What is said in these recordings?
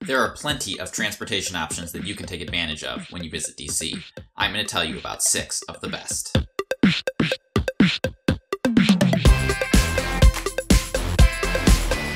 There are plenty of transportation options that you can take advantage of when you visit DC. I'm going to tell you about 6 of the best.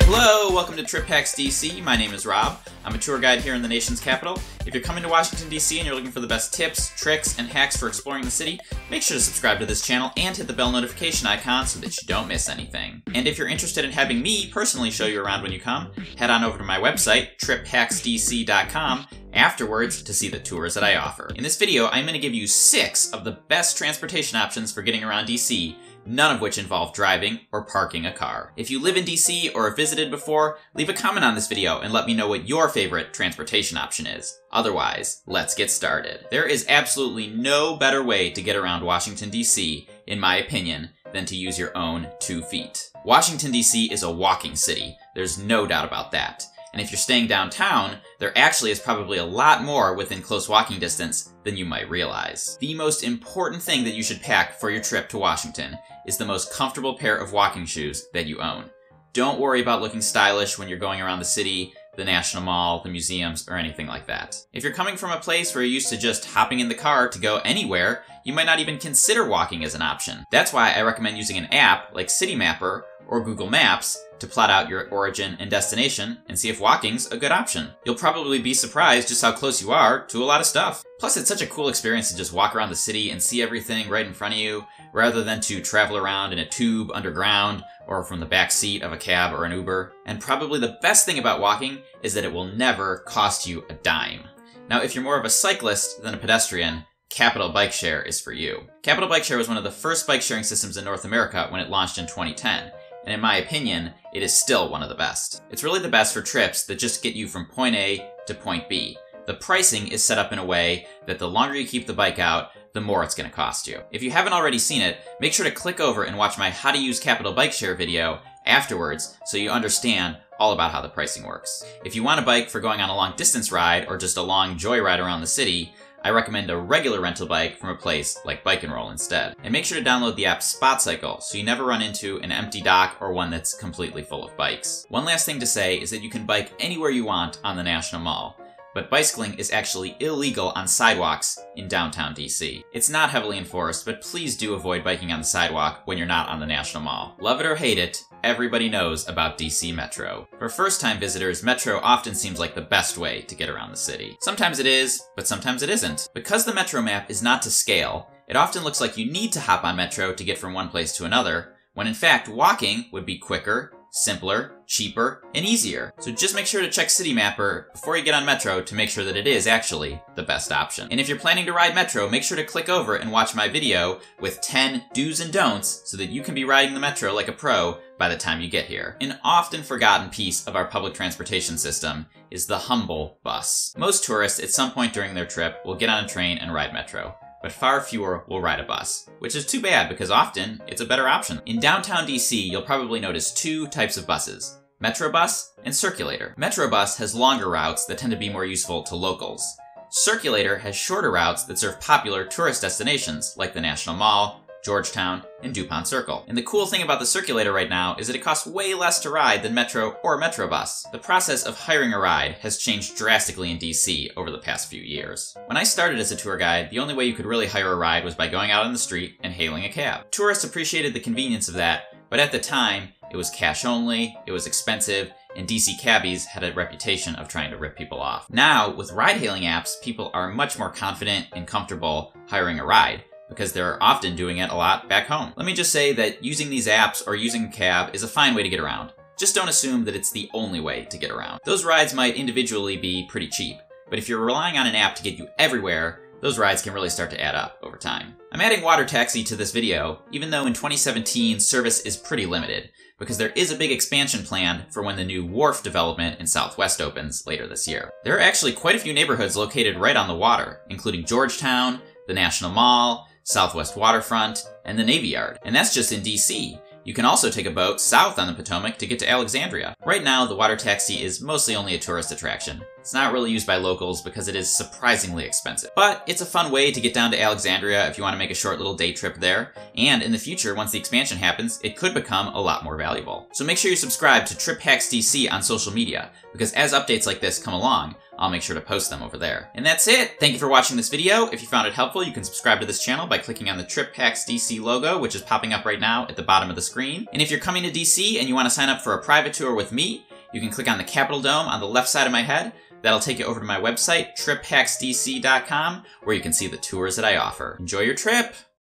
Hello, welcome to Trip Hacks DC. My name is Rob. I'm a tour guide here in the nation's capital. If you're coming to Washington, D.C. and you're looking for the best tips, tricks, and hacks for exploring the city, make sure to subscribe to this channel and hit the bell notification icon so that you don't miss anything. And if you're interested in having me personally show you around when you come, head on over to my website, triphacksdc.com, afterwards to see the tours that I offer. In this video, I'm going to give you 6 of the best transportation options for getting around DC, none of which involve driving or parking a car. If you live in DC or have visited before, leave a comment on this video and let me know what your favorite transportation option is. Otherwise, let's get started. There is absolutely no better way to get around Washington, DC, in my opinion, than to use your own 2 feet. Washington, DC is a walking city. There's no doubt about that. And if you're staying downtown, there actually is probably a lot more within close walking distance than you might realize. The most important thing that you should pack for your trip to Washington is the most comfortable pair of walking shoes that you own. Don't worry about looking stylish when you're going around the city, the National Mall, the museums, or anything like that. If you're coming from a place where you're used to just hopping in the car to go anywhere, you might not even consider walking as an option. That's why I recommend using an app like City Mapper or Google Maps to plot out your origin and destination and see if walking's a good option. You'll probably be surprised just how close you are to a lot of stuff. Plus, it's such a cool experience to just walk around the city and see everything right in front of you, rather than to travel around in a tube underground or from the back seat of a cab or an Uber. And probably the best thing about walking is that it will never cost you a dime. Now, if you're more of a cyclist than a pedestrian, Capital Bikeshare is for you. Capital Bikeshare was one of the first bike sharing systems in North America when it launched in 2010. And in my opinion, it is still one of the best. It's really the best for trips that just get you from point A to point B. The pricing is set up in a way that the longer you keep the bike out, the more it's going to cost you. If you haven't already seen it, make sure to click over and watch my How to Use Capital Bikeshare video afterwards so you understand all about how the pricing works. If you want a bike for going on a long distance ride or just a long joyride around the city, I recommend a regular rental bike from a place like Bike and Roll instead. And make sure to download the app SpotCycle so you never run into an empty dock or one that's completely full of bikes. One last thing to say is that you can bike anywhere you want on the National Mall, but bicycling is actually illegal on sidewalks in downtown DC. It's not heavily enforced, but please do avoid biking on the sidewalk when you're not on the National Mall. Love it or hate it, everybody knows about DC Metro. For first-time visitors, Metro often seems like the best way to get around the city. Sometimes it is, but sometimes it isn't. Because the Metro map is not to scale, it often looks like you need to hop on Metro to get from one place to another, when in fact walking would be quicker, simpler, cheaper, and easier. So just make sure to check City Mapper before you get on Metro to make sure that it is actually the best option. And if you're planning to ride Metro, make sure to click over and watch my video with 10 do's and don'ts so that you can be riding the Metro like a pro by the time you get here. An often forgotten piece of our public transportation system is the humble bus. Most tourists at some point during their trip will get on a train and ride Metro, but far fewer will ride a bus, which is too bad because often it's a better option. In downtown DC, you'll probably notice 2 types of buses: Metrobus and Circulator. Metrobus has longer routes that tend to be more useful to locals. Circulator has shorter routes that serve popular tourist destinations like the National Mall, Georgetown, and DuPont Circle. And the cool thing about the Circulator right now is that it costs way less to ride than Metro or Metrobus. The process of hiring a ride has changed drastically in DC over the past few years. When I started as a tour guide, the only way you could really hire a ride was by going out on the street and hailing a cab. Tourists appreciated the convenience of that, but at the time, it was cash only, it was expensive, and DC cabbies had a reputation of trying to rip people off. Now, with ride-hailing apps, people are much more confident and comfortable hiring a ride, because they're often doing it a lot back home. Let me just say that using these apps or using a cab is a fine way to get around. Just don't assume that it's the only way to get around. Those rides might individually be pretty cheap, but if you're relying on an app to get you everywhere, those rides can really start to add up over time. I'm adding water taxi to this video, even though in 2017 service is pretty limited, because there is a big expansion planned for when the new wharf development in Southwest opens later this year. There are actually quite a few neighborhoods located right on the water, including Georgetown, the National Mall, Southwest Waterfront, and the Navy Yard. And that's just in DC. You can also take a boat south on the Potomac to get to Alexandria. Right now, the water taxi is mostly only a tourist attraction, It's not really used by locals because it is surprisingly expensive. But it's a fun way to get down to Alexandria if you want to make a short little day trip there. And in the future, once the expansion happens, it could become a lot more valuable. So make sure you subscribe to Trip Hacks DC on social media, because as updates like this come along, I'll make sure to post them over there. And that's it! Thank you for watching this video. If you found it helpful, you can subscribe to this channel by clicking on the Trip Hacks DC logo, which is popping up right now at the bottom of the screen. And if you're coming to DC and you want to sign up for a private tour with me, you can click on the Capitol Dome on the left side of my head. That'll take you over to my website, triphacksdc.com, where you can see the tours that I offer. Enjoy your trip!